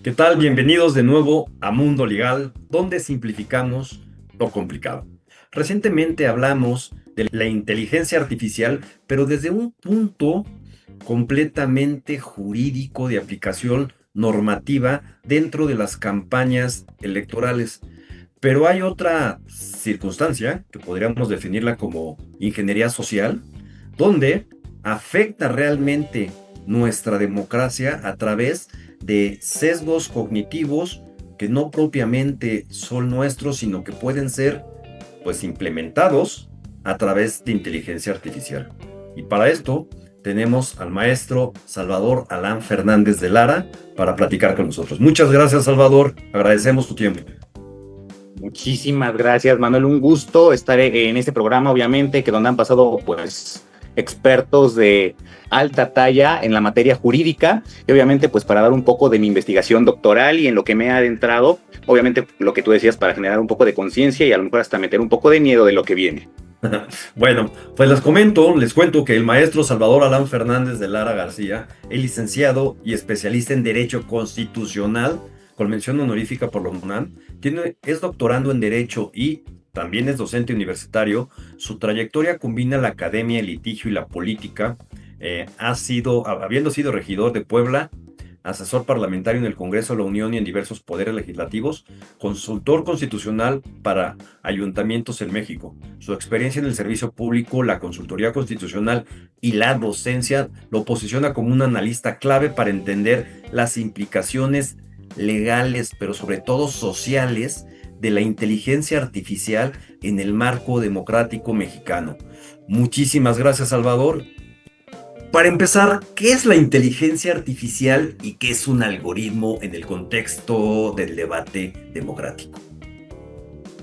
¿Qué tal? Bienvenidos de nuevo a Mundo Legal, donde simplificamos lo complicado. Recientemente hablamos de la inteligencia artificial, pero desde un punto completamente jurídico de aplicación normativa dentro de las campañas electorales. Pero hay otra circunstancia que podríamos definirla como ingeniería social, donde afecta realmente nuestra democracia a través de sesgos cognitivos que no propiamente son nuestros, sino que pueden ser pues implementados a través de inteligencia artificial. Y para esto tenemos al maestro Salvador Alán Fernández de Lara para platicar con nosotros. Muchas gracias, Salvador. Agradecemos tu tiempo. Muchísimas gracias, Manuel. Un gusto estar en este programa, obviamente, que donde han pasado, pues, expertos de alta talla en la materia jurídica y obviamente, pues, para dar un poco de mi investigación doctoral y en lo que me he adentrado, obviamente, lo que tú decías, para generar un poco de conciencia y a lo mejor hasta meter un poco de miedo de lo que viene. Bueno, pues les cuento que el maestro Salvador Alán Fernández de Lara García es licenciado y especialista en Derecho Constitucional con mención honorífica por la UNAM, es doctorando en Derecho y también es docente universitario. Su trayectoria combina la academia, el litigio y la política. Habiendo sido regidor de Puebla, asesor parlamentario en el Congreso de la Unión y en diversos poderes legislativos, consultor constitucional para ayuntamientos en México. Su experiencia en el servicio público, la consultoría constitucional y la docencia lo posiciona como un analista clave para entender las implicaciones legales, pero sobre todo sociales, de la inteligencia artificial en el marco democrático mexicano. Muchísimas gracias, Salvador. Para empezar, ¿qué es la inteligencia artificial y qué es un algoritmo en el contexto del debate democrático?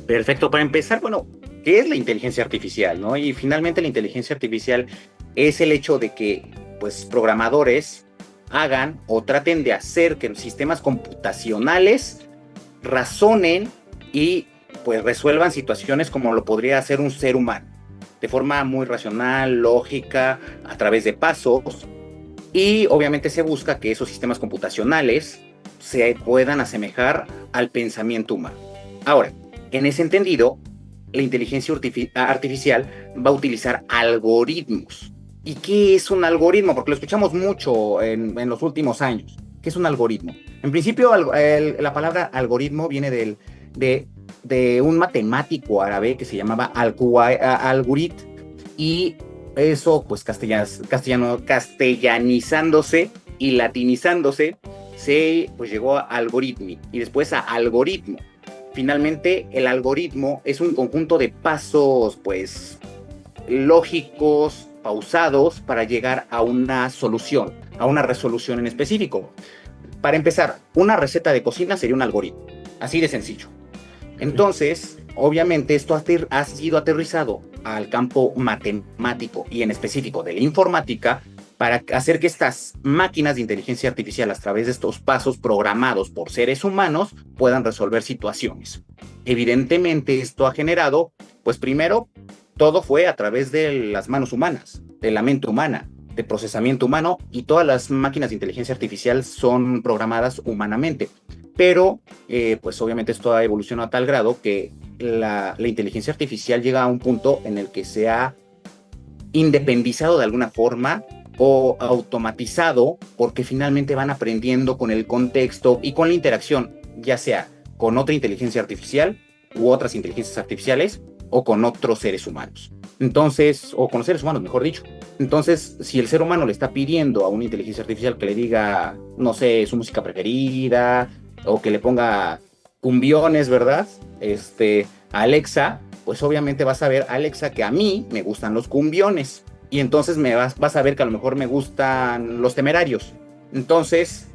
Perfecto. Para empezar, bueno, ¿qué es la inteligencia artificial, no? Y finalmente la inteligencia artificial es el hecho de que, pues, programadores hagan o traten de hacer que los sistemas computacionales razonen y, pues, resuelvan situaciones como lo podría hacer un ser humano, de forma muy racional, lógica, a través de pasos. Y obviamente se busca que esos sistemas computacionales se puedan asemejar al pensamiento humano. Ahora, en ese entendido, la inteligencia artificial va a utilizar algoritmos. ¿Y qué es un algoritmo? Porque lo escuchamos mucho en los últimos años. ¿Qué es un algoritmo? En principio, la palabra algoritmo viene de un matemático árabe que se llamaba Algorit, y eso, pues, castellanizándose y latinizándose, pues llegó a algoritmi y después a algoritmo. Finalmente, el algoritmo es un conjunto de pasos, pues, lógicos, pausados, para llegar a una solución, a una resolución en específico. Para empezar, una receta de cocina sería un algoritmo, así de sencillo. Entonces, obviamente, esto ha sido aterrizado al campo matemático y en específico de la informática para hacer que estas máquinas de inteligencia artificial, a través de estos pasos programados por seres humanos, puedan resolver situaciones. Evidentemente, esto ha generado, pues, primero, todo fue a través de las manos humanas, de la mente humana, de procesamiento humano, y todas las máquinas de inteligencia artificial son programadas humanamente. Pero, pues obviamente esto ha evolucionado a tal grado que la inteligencia artificial llega a un punto en el que se ha independizado de alguna forma o automatizado, porque finalmente van aprendiendo con el contexto y con la interacción, ya sea con otra inteligencia artificial u otras inteligencias artificiales, o con otros seres humanos. Entonces, o con los seres humanos, mejor dicho. Entonces, si el ser humano le está pidiendo a una inteligencia artificial que le diga, no sé, su música preferida, o que le ponga cumbiones, ¿verdad? Alexa, pues obviamente vas a ver, Alexa, que a mí me gustan los cumbiones. Y entonces vas a ver que a lo mejor me gustan los Temerarios. Entonces,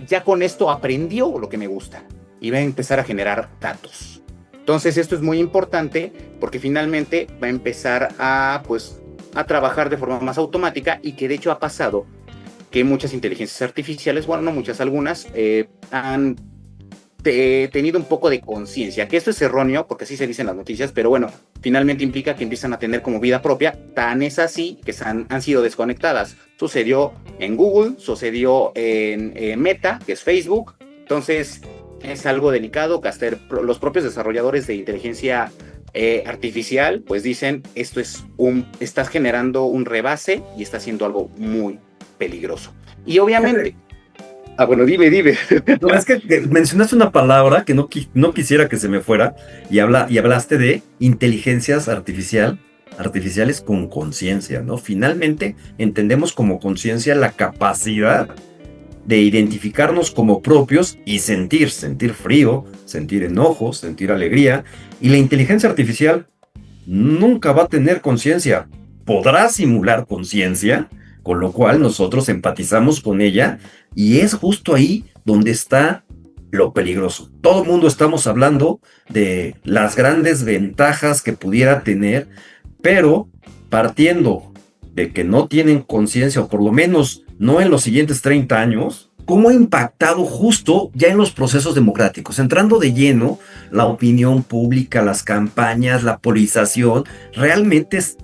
ya con esto aprendió lo que me gusta y va a empezar a generar datos. Entonces, esto es muy importante porque finalmente va a empezar a trabajar de forma más automática, y que de hecho ha pasado que muchas inteligencias artificiales, bueno, no muchas, algunas, han tenido un poco de conciencia, que esto es erróneo porque así se dicen las noticias, pero bueno, finalmente implica que empiezan a tener como vida propia. Tan es así que han sido desconectadas. Sucedió en Google, sucedió en Meta, que es Facebook, Entonces, es algo delicado que hasta los propios desarrolladores de inteligencia artificial, pues dicen, estás generando un rebase y está haciendo algo muy peligroso. Y obviamente, bueno, dime. No, es que mencionaste una palabra que no quisiera que se me fuera y hablaste de inteligencias artificiales con conciencia, ¿no? Finalmente entendemos como conciencia la capacidad de identificarnos como propios y sentir frío, sentir enojo, sentir alegría. Y la inteligencia artificial nunca va a tener conciencia. Podrá simular conciencia, con lo cual nosotros empatizamos con ella y es justo ahí donde está lo peligroso. Todo el mundo estamos hablando de las grandes ventajas que pudiera tener, pero partiendo de que no tienen conciencia, o por lo menos no en los siguientes 30 años, ¿cómo ha impactado justo ya en los procesos democráticos? Entrando de lleno, la opinión pública, las campañas, la polarización, realmente es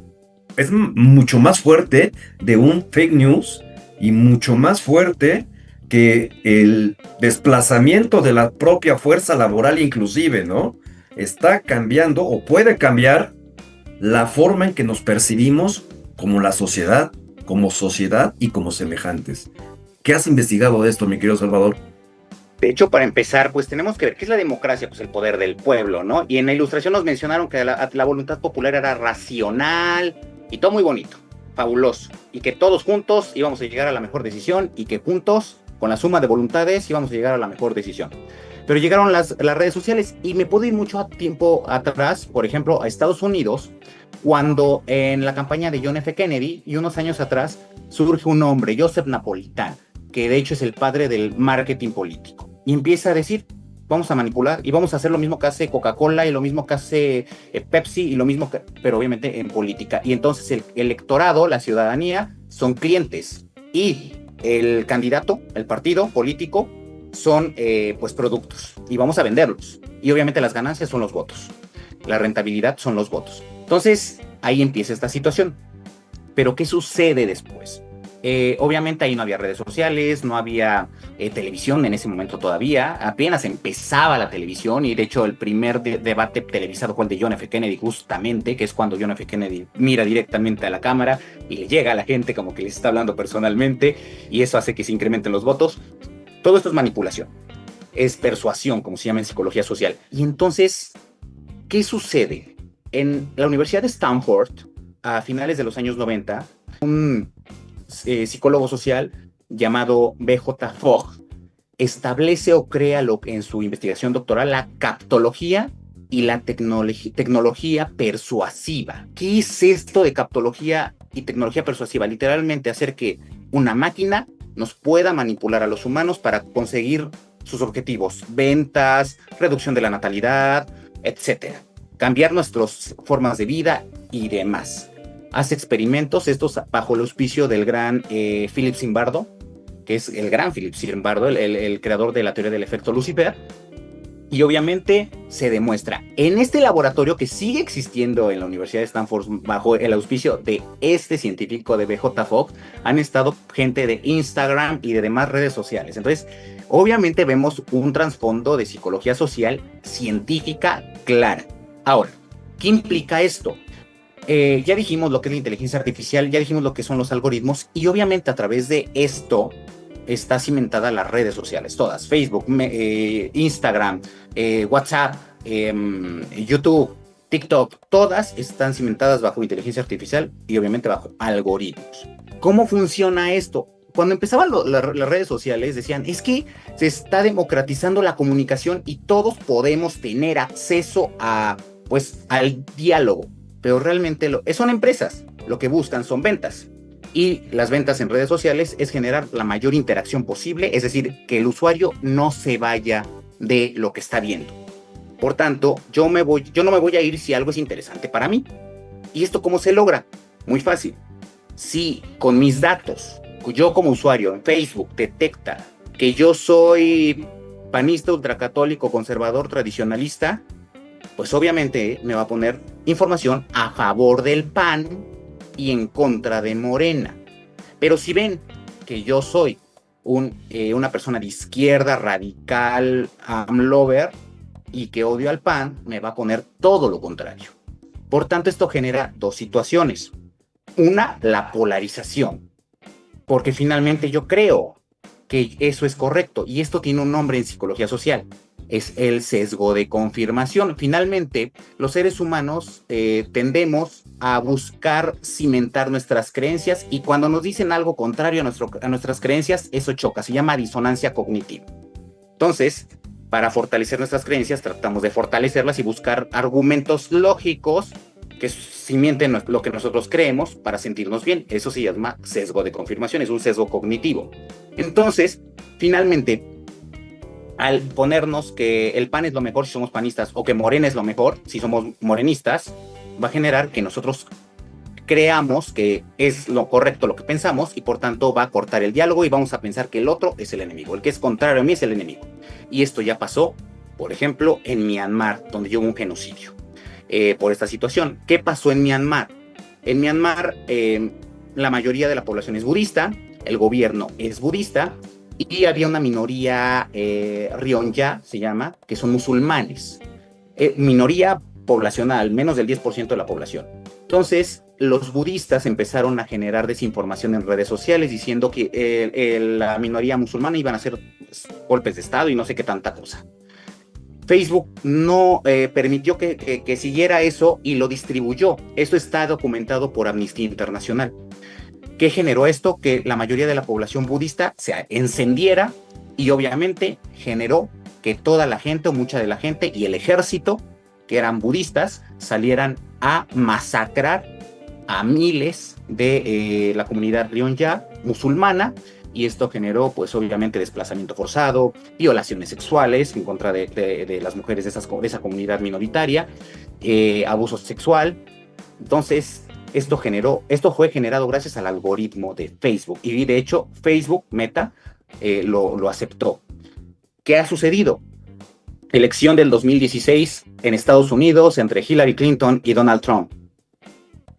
mucho más fuerte de un fake news y mucho más fuerte que el desplazamiento de la propia fuerza laboral inclusive, ¿no? Está cambiando o puede cambiar la forma en que nos percibimos como la sociedad, como sociedad y como semejantes. ¿Qué has investigado de esto, mi querido Salvador? De hecho, para empezar, pues tenemos que ver qué es la democracia, pues el poder del pueblo, ¿no? Y en la ilustración nos mencionaron que la voluntad popular era racional y todo muy bonito, fabuloso, y que todos juntos íbamos a llegar a la mejor decisión y que juntos, con la suma de voluntades, íbamos a llegar a la mejor decisión. Pero llegaron las redes sociales y me puedo ir mucho tiempo atrás, por ejemplo, a Estados Unidos, cuando en la campaña de John F. Kennedy y unos años atrás surge un hombre, Joseph Napolitano, que de hecho es el padre del marketing político, y empieza a decir, vamos a manipular y vamos a hacer lo mismo que hace Coca-Cola y lo mismo que hace Pepsi y lo mismo que, pero obviamente en política. Y entonces el electorado, la ciudadanía, son clientes y el candidato, el partido político, son pues productos y vamos a venderlos. Y obviamente las ganancias son los votos, la rentabilidad son los votos. Entonces ahí empieza esta situación. Pero ¿qué sucede después? Obviamente ahí no había redes sociales, no había televisión en ese momento todavía, apenas empezaba la televisión y de hecho el primer debate televisado fue el de John F. Kennedy justamente, que es cuando John F. Kennedy mira directamente a la cámara y le llega a la gente como que les está hablando personalmente y eso hace que se incrementen los votos. Todo esto es manipulación, es persuasión, como se llama en psicología social. Y entonces, ¿qué sucede? En la Universidad de Stanford, a finales de los años 90, un psicólogo social llamado B.J. Fogg establece o crea en su investigación doctoral la captología y la tecnología persuasiva. ¿Qué es esto de captología y tecnología persuasiva? Literalmente hacer que una máquina nos pueda manipular a los humanos para conseguir sus objetivos, ventas, reducción de la natalidad, etcétera. Cambiar nuestras formas de vida y demás. Hace experimentos, estos bajo el auspicio del gran Philip Zimbardo, que es el gran Philip Zimbardo, el creador de la teoría del efecto Lucifer, y obviamente se demuestra en este laboratorio que sigue existiendo en la Universidad de Stanford bajo el auspicio de este científico de B.J. Fogg, han estado gente de Instagram y de demás redes sociales. Entonces, obviamente vemos un trasfondo de psicología social científica clara. Ahora, ¿qué implica esto? Ya dijimos lo que es la inteligencia artificial, ya dijimos lo que son los algoritmos y obviamente a través de esto está cimentada las redes sociales, todas, Facebook, Instagram, WhatsApp, YouTube, TikTok, todas están cimentadas bajo inteligencia artificial y obviamente bajo algoritmos. ¿Cómo funciona esto? Cuando empezaban las redes sociales decían, es que se está democratizando la comunicación y todos podemos tener acceso al diálogo, pero realmente son empresas, lo que buscan son ventas. Y las ventas en redes sociales es generar la mayor interacción posible, es decir, que el usuario no se vaya de lo que está viendo. Por tanto, yo no me voy a ir si algo es interesante para mí. ¿Y esto cómo se logra? Muy fácil. Si con mis datos, yo como usuario en Facebook detecta que yo soy panista, ultracatólico, conservador, tradicionalista, pues obviamente me va a poner información a favor del PAN y en contra de Morena. Pero si ven que yo soy una persona de izquierda, radical, amlover, y que odio al PAN, me va a poner todo lo contrario. Por tanto, esto genera dos situaciones. Una, la polarización, porque finalmente yo creo que eso es correcto, y esto tiene un nombre en psicología social, es el sesgo de confirmación. Finalmente, los seres humanos tendemos a buscar cimentar nuestras creencias, y cuando nos dicen algo contrario a nuestras creencias, eso choca, se llama disonancia cognitiva. Entonces, para fortalecer nuestras creencias, tratamos de fortalecerlas y buscar argumentos lógicos que cimienten lo que nosotros creemos para sentirnos bien. Eso se llama sesgo de confirmación, es un sesgo cognitivo. Entonces, finalmente, al ponernos que el PAN es lo mejor si somos panistas, o que Morena es lo mejor si somos morenistas, va a generar que nosotros creamos que es lo correcto lo que pensamos, y por tanto va a cortar el diálogo y vamos a pensar que el otro es el enemigo, el que es contrario a mí es el enemigo. Y esto ya pasó, por ejemplo, en Myanmar, donde hubo un genocidio por esta situación. ¿Qué pasó en Myanmar? En Myanmar la mayoría de la población es budista, el gobierno es budista, y había una minoría Rohingya, se llama, que son musulmanes. Minoría poblacional, menos del 10% de la población. Entonces, los budistas empezaron a generar desinformación en redes sociales diciendo que la minoría musulmana iban a hacer golpes de Estado y no sé qué tanta cosa. Facebook no permitió que siguiera eso y lo distribuyó. Esto está documentado por Amnistía Internacional. ¿Qué generó esto? Que la mayoría de la población budista se encendiera, y obviamente generó que toda la gente, o mucha de la gente, y el ejército, que eran budistas, salieran a masacrar a miles de la comunidad Rohingya musulmana, y esto generó, pues obviamente, desplazamiento forzado, violaciones sexuales en contra de las mujeres de esa comunidad minoritaria, abuso sexual. Entonces, esto fue generado gracias al algoritmo de Facebook, y de hecho Facebook, Meta, lo aceptó. ¿Qué ha sucedido? Elección del 2016 en Estados Unidos entre Hillary Clinton y Donald Trump.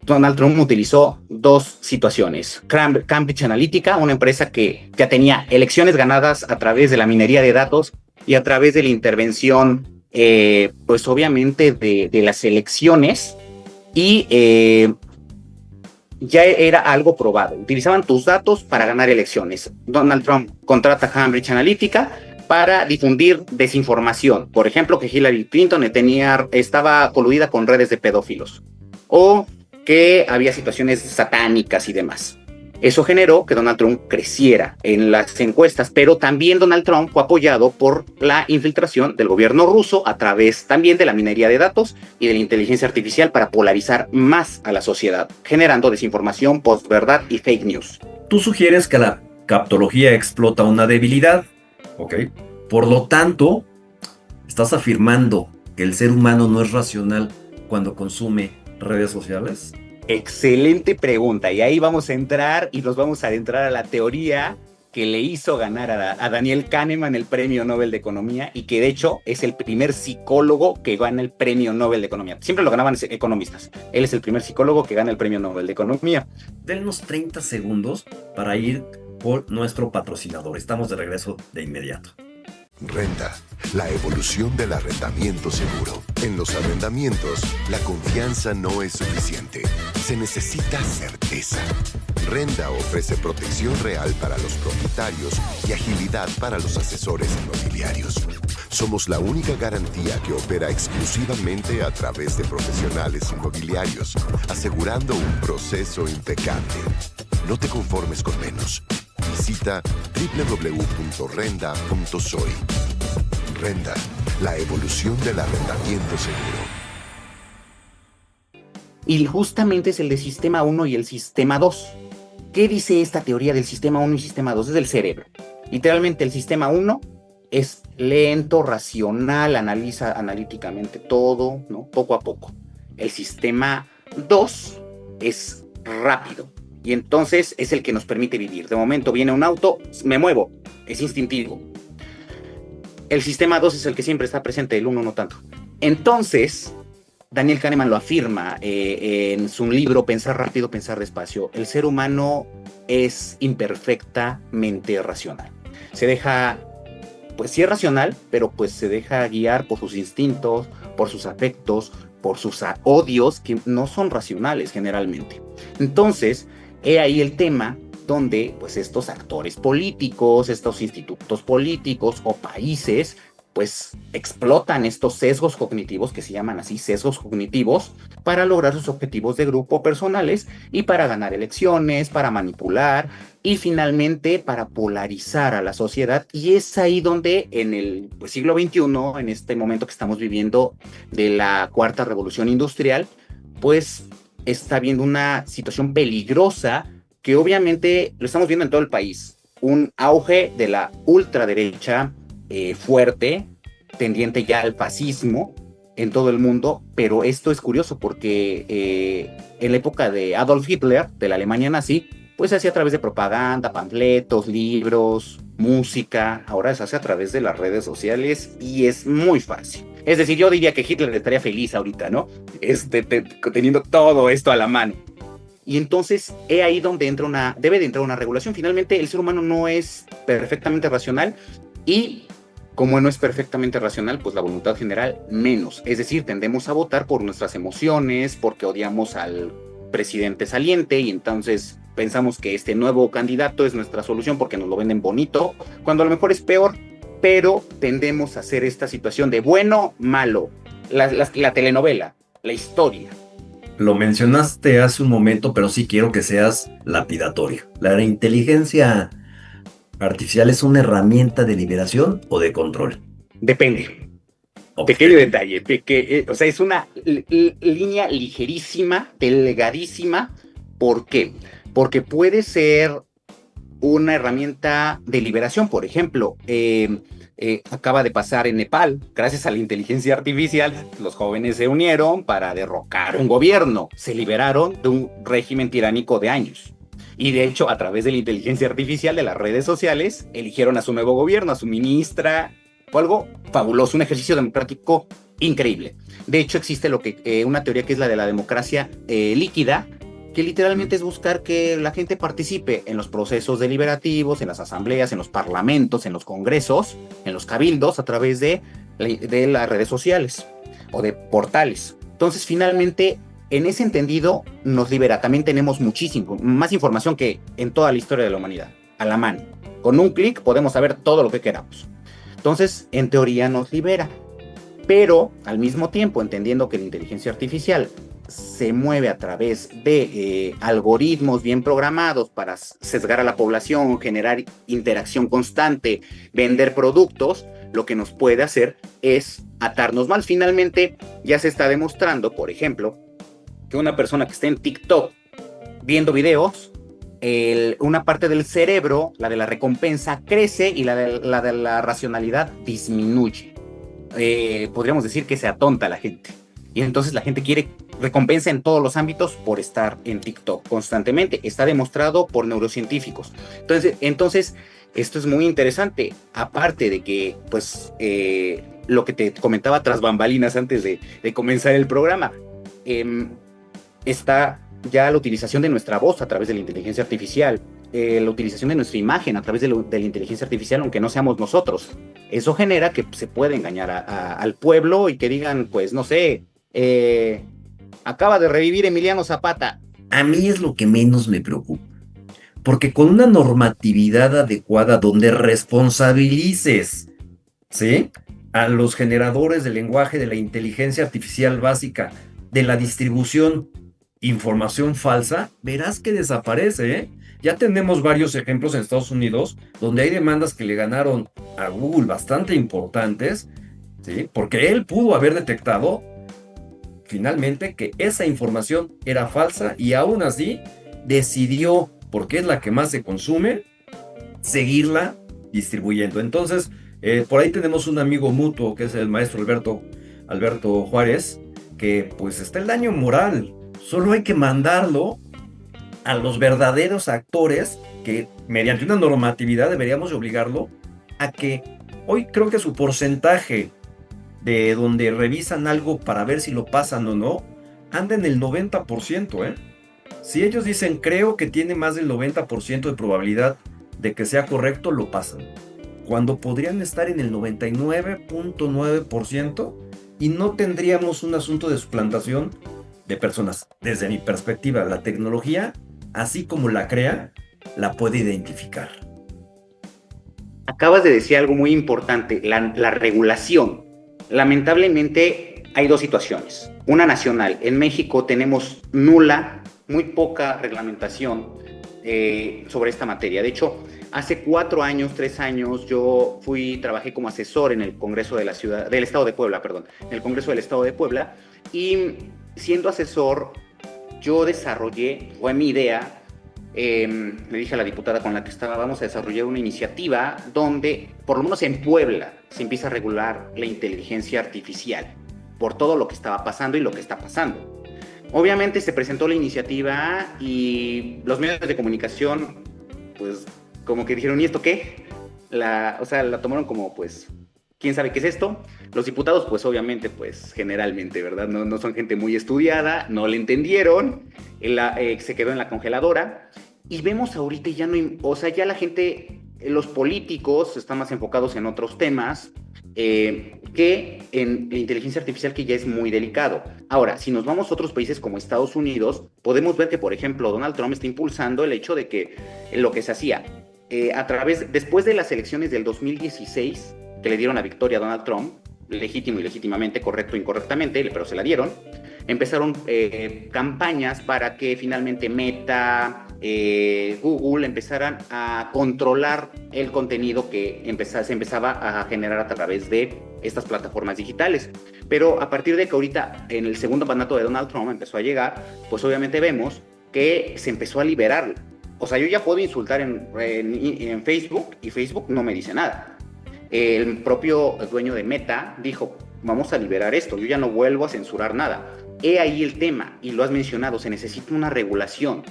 Donald Trump utilizó dos situaciones. Cambridge Analytica, una empresa que ya tenía elecciones ganadas a través de la minería de datos y a través de la intervención, pues obviamente de las elecciones, y ya era algo probado. Utilizaban tus datos para ganar elecciones. Donald Trump contrata a Cambridge Analytica para difundir desinformación. Por ejemplo, que Hillary Clinton estaba coludida con redes de pedófilos, o que había situaciones satánicas y demás. Eso generó que Donald Trump creciera en las encuestas, pero también Donald Trump fue apoyado por la infiltración del gobierno ruso a través también de la minería de datos y de la inteligencia artificial para polarizar más a la sociedad, generando desinformación, posverdad y fake news. Tú sugieres que la captología explota una debilidad, ¿ok? Por lo tanto, ¿estás afirmando que el ser humano no es racional cuando consume redes sociales? Excelente pregunta, y ahí vamos a entrar y nos vamos a adentrar a la teoría que le hizo ganar a Daniel Kahneman el Premio Nobel de Economía, y que de hecho es el primer psicólogo que gana el Premio Nobel de Economía. Siempre lo ganaban economistas. Él es el primer psicólogo que gana el Premio Nobel de Economía. Denos 30 segundos para ir por nuestro patrocinador. Estamos de regreso de inmediato. Renta, la evolución del arrendamiento seguro. En los arrendamientos, la confianza no es suficiente. Se necesita certeza. Renta ofrece protección real para los propietarios y agilidad para los asesores inmobiliarios. Somos la única garantía que opera exclusivamente a través de profesionales inmobiliarios, asegurando un proceso impecable. No te conformes con menos. Visita www.renda.soy. Renda, la evolución del arrendamiento seguro. Y justamente es el de sistema 1 y el sistema 2. ¿Qué dice esta teoría del sistema 1 y sistema 2? Es del cerebro. Literalmente el sistema 1 es lento, racional, analiza analíticamente todo, ¿no? Poco a poco. El sistema 2 es rápido, y entonces es el que nos permite vivir. De momento viene un auto, me muevo, es instintivo. El sistema 2 es el que siempre está presente, el 1 no tanto. Entonces, Daniel Kahneman lo afirma en su libro Pensar rápido, pensar despacio. El ser humano es imperfectamente racional. Se deja, pues sí es racional, pero pues se deja guiar por sus instintos, por sus afectos, por sus odios, que no son racionales generalmente. Entonces, he ahí el tema donde pues estos actores políticos, estos institutos políticos o países, pues explotan estos sesgos cognitivos, que se llaman así, sesgos cognitivos, para lograr sus objetivos de grupo personales y para ganar elecciones, para manipular y finalmente para polarizar a la sociedad. Y es ahí donde en el pues, siglo XXI, en este momento que estamos viviendo de la cuarta revolución industrial, pues está habiendo una situación peligrosa que obviamente lo estamos viendo en todo el país. Un auge de la ultraderecha fuerte, tendiente ya al fascismo en todo el mundo, pero esto es curioso porque en la época de Adolf Hitler, de la Alemania nazi, pues se hacía a través de propaganda, panfletos, libros, música. Ahora se hace a través de las redes sociales y es muy fácil. Es decir, yo diría que Hitler estaría feliz ahorita, ¿no? Teniendo todo esto a la mano. Y entonces, es ahí donde debe de entrar una regulación. Finalmente, el ser humano no es perfectamente racional y como no es perfectamente racional, pues la voluntad general menos. Es decir, tendemos a votar por nuestras emociones, porque odiamos al presidente saliente y entonces pensamos que este nuevo candidato es nuestra solución porque nos lo venden bonito, cuando a lo mejor es peor, pero tendemos a hacer esta situación de bueno, malo, la telenovela, la historia. Lo mencionaste hace un momento, pero sí quiero que seas lapidatorio. ¿La inteligencia artificial es una herramienta de liberación o de control? Depende. Okay. Pequeño detalle, o sea, es una línea ligerísima, delgadísima. ¿Por qué? Porque puede ser una herramienta de liberación. Por ejemplo, acaba de pasar en Nepal, gracias a la inteligencia artificial, los jóvenes se unieron para derrocar un gobierno, se liberaron de un régimen tiránico de años. Y de hecho, a través de la inteligencia artificial de las redes sociales, eligieron a su nuevo gobierno, a su ministra. Fue algo fabuloso, un ejercicio democrático increíble. De hecho, existe una teoría que es la de la democracia líquida, que literalmente es buscar que la gente participe en los procesos deliberativos, en las asambleas, en los parlamentos, en los congresos, en los cabildos, a través de las redes sociales o de portales. Entonces, finalmente, en ese entendido, nos libera. También tenemos muchísimo, más información que en toda la historia de la humanidad, a la mano. Con un clic podemos saber todo lo que queramos. Entonces, en teoría nos libera. Pero, al mismo tiempo, entendiendo que la inteligencia artificial se mueve a través de algoritmos bien programados para sesgar a la población, generar interacción constante, vender productos, lo que nos puede hacer es atarnos mal. Finalmente, ya se está demostrando, por ejemplo, que una persona que esté en TikTok viendo videos, una parte del cerebro, la de la recompensa, crece y la de la racionalidad disminuye. Podríamos decir que se atonta la gente. Y entonces la gente quiere recompensa en todos los ámbitos por estar en TikTok constantemente. Está demostrado por neurocientíficos. Entonces esto es muy interesante. Aparte de que, pues, lo que te comentaba tras bambalinas antes de comenzar el programa, está ya la utilización de nuestra voz a través de la inteligencia artificial, la utilización de nuestra imagen a través de la inteligencia artificial, aunque no seamos nosotros. Eso genera que se puede engañar al pueblo y que digan, pues, no sé, acaba de revivir Emiliano Zapata. A mí es lo que menos me preocupa, porque con una normatividad adecuada donde responsabilices, ¿sí?, a los generadores del lenguaje, de la inteligencia artificial básica, de la distribución información falsa, verás que desaparece, ¿eh? Ya tenemos varios ejemplos en Estados Unidos donde hay demandas que le ganaron a Google bastante importantes, ¿sí?, porque él pudo haber detectado finalmente que esa información era falsa y aún así decidió, porque es la que más se consume, seguirla distribuyendo. Entonces, por ahí tenemos un amigo mutuo que es el maestro Alberto Juárez, que pues está el daño moral. Solo hay que mandarlo a los verdaderos actores que mediante una normatividad deberíamos obligarlo a que, hoy creo que su porcentaje de donde revisan algo para ver si lo pasan o no, anda en el 90%, ¿eh? Si ellos dicen, creo que tiene más del 90% de probabilidad de que sea correcto, lo pasan. Cuando podrían estar en el 99.9% y no tendríamos un asunto de suplantación de personas. Desde mi perspectiva, la tecnología, así como la crea, la puede identificar. Acabas de decir algo muy importante, la regulación. Lamentablemente hay dos situaciones. Una nacional. En México tenemos nula, muy poca reglamentación sobre esta materia. De hecho, hace 4 años, 3 años, yo trabajé como asesor en el Congreso de del Estado de Puebla, perdón, en el Congreso del Estado de Puebla, y siendo asesor, yo desarrollé, fue mi idea, le dije a la diputada con la que estaba, vamos a desarrollar una iniciativa donde, por lo menos en Puebla, se empieza a regular la inteligencia artificial por todo lo que estaba pasando y lo que está pasando. Obviamente se presentó la iniciativa y los medios de comunicación, pues, como que dijeron, ¿y esto qué? La tomaron como, pues, ¿quién sabe qué es esto? Los diputados, pues, obviamente, pues, generalmente, ¿verdad? No son gente muy estudiada, no le entendieron, se quedó en la congeladora. Y vemos ahorita ya no, ya la gente, los políticos están más enfocados en otros temas que en la inteligencia artificial, que ya es muy delicado. Ahora, si nos vamos a otros países como Estados Unidos, podemos ver que, por ejemplo, Donald Trump está impulsando el hecho de que lo que se hacía después de las elecciones del 2016, que le dieron la victoria a Donald Trump, legítimo y legítimamente, correcto o incorrectamente, pero se la dieron, empezaron campañas para que finalmente Meta, Google empezaran a controlar el contenido que se empezaba a generar a través de estas plataformas digitales. Pero a partir de que ahorita en el segundo mandato de Donald Trump empezó a llegar, pues obviamente vemos que se empezó a liberar. O sea, yo ya puedo insultar en Facebook y Facebook no me dice nada. El propio dueño de Meta dijo, vamos a liberar esto, yo ya no vuelvo a censurar nada. He ahí el tema, y lo has mencionado, se necesita una regulación,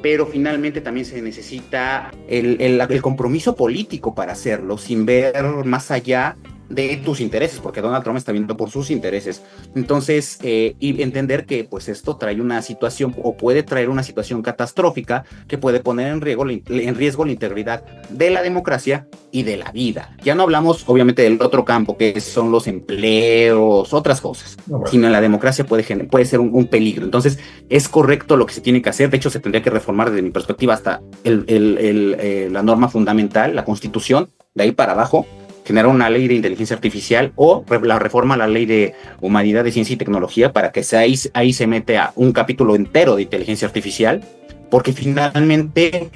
pero finalmente también se necesita el compromiso político para hacerlo, sin ver más allá de tus intereses, porque Donald Trump está viendo por sus intereses. Entonces, y entender que pues esto trae una situación, o puede traer una situación catastrófica que puede poner en riesgo la integridad de la democracia y de la vida. Ya no hablamos obviamente del otro campo, que son los empleos, otras cosas, sino en la democracia puede ser un peligro. Entonces, es correcto lo que se tiene que hacer. De hecho, se tendría que reformar desde mi perspectiva hasta la norma fundamental, la Constitución, de ahí para abajo, generar una ley de inteligencia artificial o la reforma a la ley de humanidad, de ciencia y tecnología, para que ahí se mete a un capítulo entero de inteligencia artificial, porque finalmente,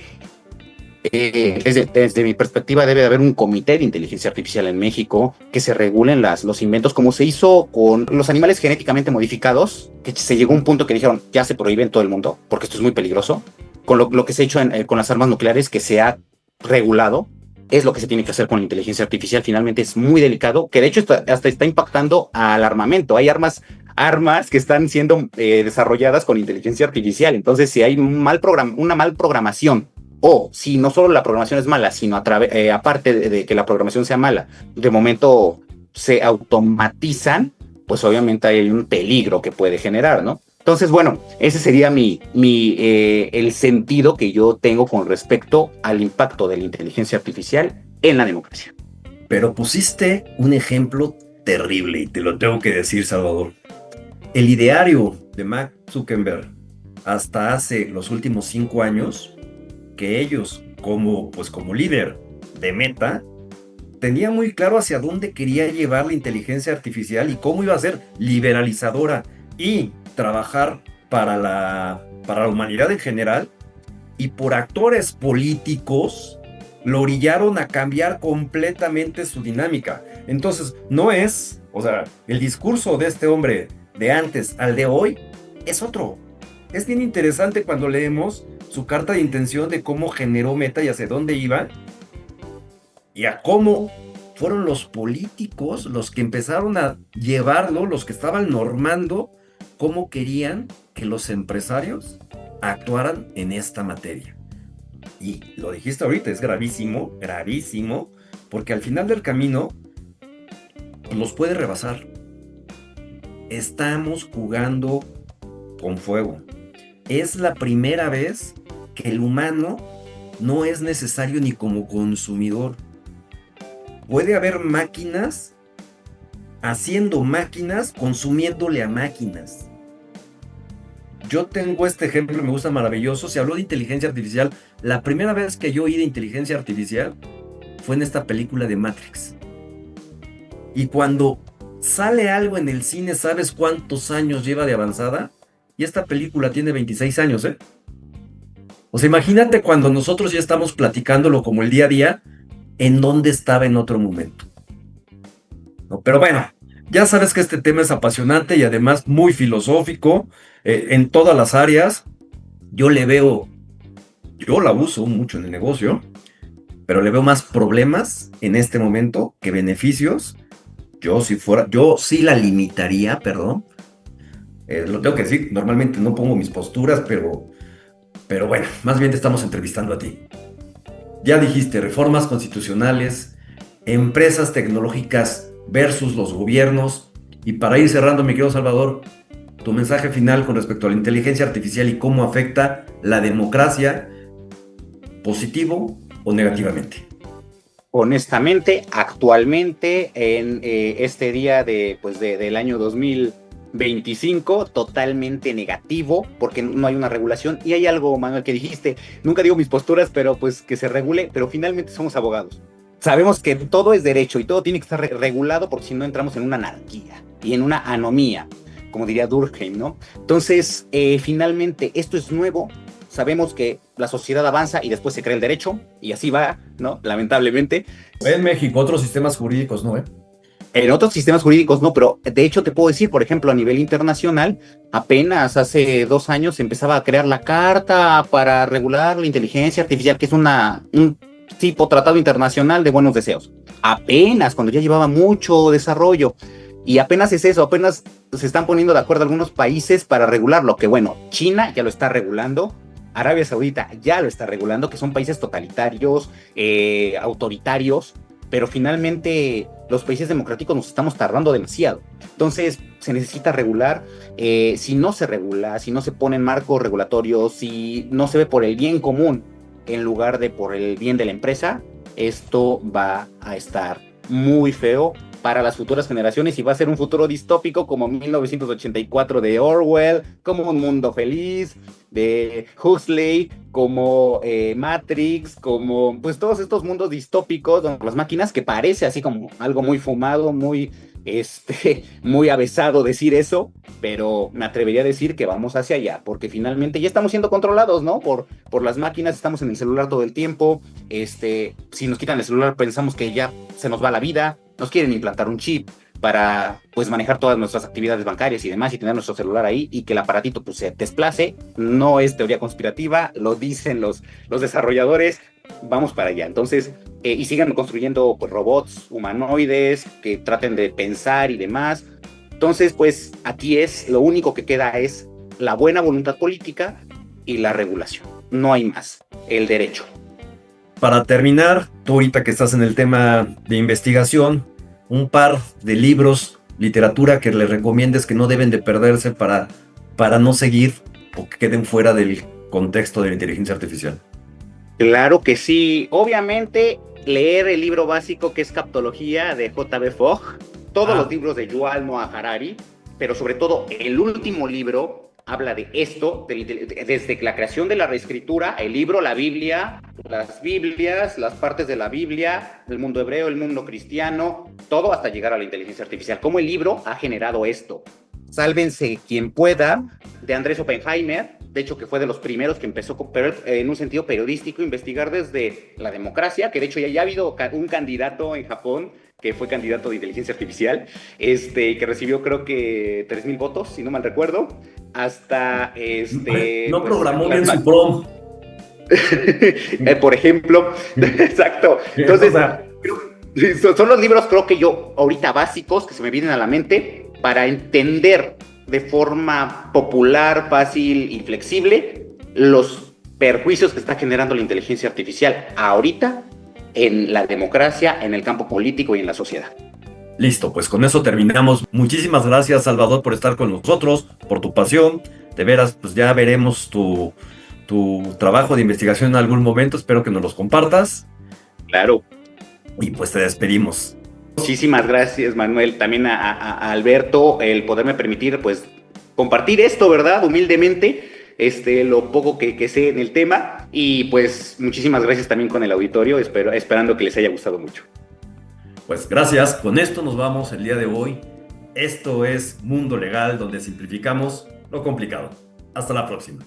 desde mi perspectiva, debe de haber un comité de inteligencia artificial en México que se regulen los inventos, como se hizo con los animales genéticamente modificados, que se llegó a un punto que dijeron, ya se prohíbe en todo el mundo, porque esto es muy peligroso, con lo que se ha hecho con las armas nucleares, que se ha regulado. Es lo que se tiene que hacer con la inteligencia artificial. Finalmente es muy delicado, que de hecho hasta está impactando al armamento. Hay armas que están siendo desarrolladas con inteligencia artificial. Entonces, si hay una mal programación, o si no solo la programación es mala, sino aparte de que la programación sea mala, de momento se automatizan, pues obviamente hay un peligro que puede generar, ¿no? Entonces, bueno, ese sería el sentido que yo tengo con respecto al impacto de la inteligencia artificial en la democracia. Pero pusiste un ejemplo terrible y te lo tengo que decir, Salvador. El ideario de Mark Zuckerberg hasta hace los últimos 5 años, que ellos como líder de Meta, tenía muy claro hacia dónde quería llevar la inteligencia artificial y cómo iba a ser liberalizadora y trabajar para la humanidad en general, y por actores políticos lo orillaron a cambiar completamente su dinámica. Entonces, el discurso de este hombre de antes al de hoy es otro. Es bien interesante cuando leemos su carta de intención de cómo generó Meta y hacia dónde iba, y a cómo fueron los políticos los que empezaron a llevarlo, los que estaban normando cómo querían que los empresarios actuaran en esta materia. Y lo dijiste ahorita, es gravísimo, gravísimo, porque al final del camino los puede rebasar. Estamos jugando con fuego. es la primera vez que el humano no es necesario ni como consumidor. Puede haber máquinas haciendo máquinas, consumiéndole a máquinas. Yo tengo este ejemplo, me gusta maravilloso. Se habló de inteligencia artificial. La primera vez que yo oí de inteligencia artificial fue en esta película de Matrix. Y cuando sale algo en el cine, ¿sabes cuántos años lleva de avanzada? Y esta película tiene 26 años, ¿eh? O sea, imagínate cuando nosotros ya estamos platicándolo como el día a día, en dónde estaba en otro momento. ¿No? Pero bueno, ya sabes que este tema es apasionante y además muy filosófico en todas las áreas. Yo la uso mucho en el negocio, pero le veo más problemas en este momento que beneficios. Yo sí la limitaría, perdón. Lo tengo que decir, normalmente no pongo mis posturas, pero bueno, más bien te estamos entrevistando a ti. Ya dijiste, reformas constitucionales, empresas tecnológicas versus los gobiernos. Y para ir cerrando, mi querido Salvador, tu mensaje final con respecto a la inteligencia artificial y cómo afecta la democracia, positivo o negativamente. Honestamente, actualmente, en este día del año 2025, totalmente negativo, porque no hay una regulación. Y hay algo, Manuel, que dijiste, nunca digo mis posturas, pero pues que se regule, pero finalmente somos abogados. Sabemos que todo es derecho y todo tiene que estar regulado, porque si no entramos en una anarquía y en una anomía, como diría Durkheim, ¿no? Entonces, finalmente, esto es nuevo. Sabemos que la sociedad avanza y después se crea el derecho, y así va, ¿no? Lamentablemente. En México, otros sistemas jurídicos, ¿no? En otros sistemas jurídicos no, pero de hecho te puedo decir, por ejemplo, a nivel internacional, apenas hace 2 años se empezaba a crear la Carta para regular la inteligencia artificial, que es un tipo tratado internacional de buenos deseos. Apenas, cuando ya llevaba mucho desarrollo. Y apenas es eso, apenas se están poniendo de acuerdo algunos países para regularlo, que bueno, China ya lo está regulando, Arabia Saudita ya lo está regulando, que son países totalitarios, autoritarios, pero finalmente los países democráticos nos estamos tardando demasiado. Entonces se necesita regular. Si no se regula, si no se ponen marcos regulatorios, si no se ve por el bien común en lugar de por el bien de la empresa, esto va a estar muy feo para las futuras generaciones y va a ser un futuro distópico como 1984 de Orwell, como Un Mundo Feliz de Huxley, como Matrix, como pues todos estos mundos distópicos donde las máquinas, que parece así como algo muy fumado, muy muy avesado decir eso, pero me atrevería a decir que vamos hacia allá, porque finalmente ya estamos siendo controlados, ¿no? Por las máquinas, estamos en el celular todo el tiempo. Si nos quitan el celular pensamos que ya se nos va la vida, nos quieren implantar un chip para pues manejar todas nuestras actividades bancarias y demás, y tener nuestro celular ahí y que el aparatito pues se desplace. No es teoría conspirativa, lo dicen los desarrolladores. Vamos para allá. Entonces, y sigan construyendo pues robots humanoides que traten de pensar y demás. Entonces, pues aquí lo único que queda es la buena voluntad política y la regulación. No hay más. El derecho. Para terminar, tú ahorita que estás en el tema de investigación, un par de libros, literatura que le recomiendes que no deben de perderse para no seguir o que queden fuera del contexto de la inteligencia artificial. Claro que sí. Obviamente, leer el libro básico que es Captología de J.B. Fogg, todos los libros de Yuval Noah Harari, pero sobre todo el último libro habla de esto, desde la creación de la reescritura, el libro, la Biblia, las Biblias, las partes de la Biblia, el mundo hebreo, el mundo cristiano, todo hasta llegar a la inteligencia artificial. ¿Cómo el libro ha generado esto? Sálvense quien pueda, de Andrés Oppenheimer, de hecho que fue de los primeros que empezó en un sentido periodístico a investigar desde la democracia, que de hecho ya ha habido un candidato en Japón que fue candidato de inteligencia artificial, que recibió creo que 3,000 votos, si no mal recuerdo, hasta no pues, programó bien su prom. Por ejemplo, exacto. Entonces, son los libros creo que yo ahorita básicos que se me vienen a la mente para entender de forma popular, fácil y flexible los perjuicios que está generando la inteligencia artificial ahorita en la democracia, en el campo político y en la sociedad. Listo, pues con eso terminamos. Muchísimas gracias, Salvador, por estar con nosotros, por tu pasión. De veras, pues ya veremos tu trabajo de investigación en algún momento. Espero que nos los compartas. Claro. Y pues te despedimos. Muchísimas gracias, Manuel. También a Alberto, el poderme permitir, pues, compartir esto, ¿verdad? Humildemente, lo poco que sé en el tema. Y pues, muchísimas gracias también con el auditorio, esperando que les haya gustado mucho. Pues gracias, con esto nos vamos el día de hoy. Esto es Mundo Legal, donde simplificamos lo complicado. Hasta la próxima.